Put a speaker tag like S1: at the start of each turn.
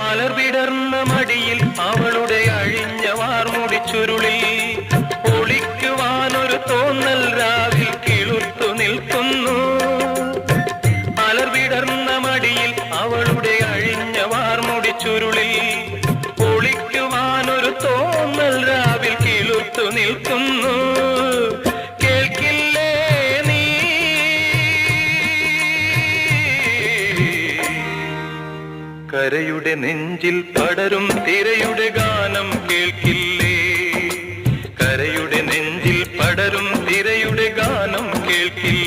S1: മലർവിടർന്ന മടിയിൽ അവളുടെ അഴിഞ്ഞ വാർമുടി ചുരുളിൽ ഒളിക്കുവാനൊരു തോന്നൽ രാവിൽ കിളുത്തു നിൽക്കുന്നു. മലർവിടർന്ന മടിയിൽ അവളുടെ അഴിഞ്ഞ വാർമുടി ചുരുളിൽ ഒളിക്കുവാനൊരു തോന്നൽ രാവിൽ കിളുത്തു നിൽക്കുന്നു. കേൾക്കില്ലേ നീ കരയുടെ നെഞ്ചിൽ പടരും തിരയുടെ ഗാനം കേൾക്കില്ലേ? കരയുടെ നെഞ്ചിൽ പടരും തിരയുടെ ഗാനം കേൾക്കില്ലേ?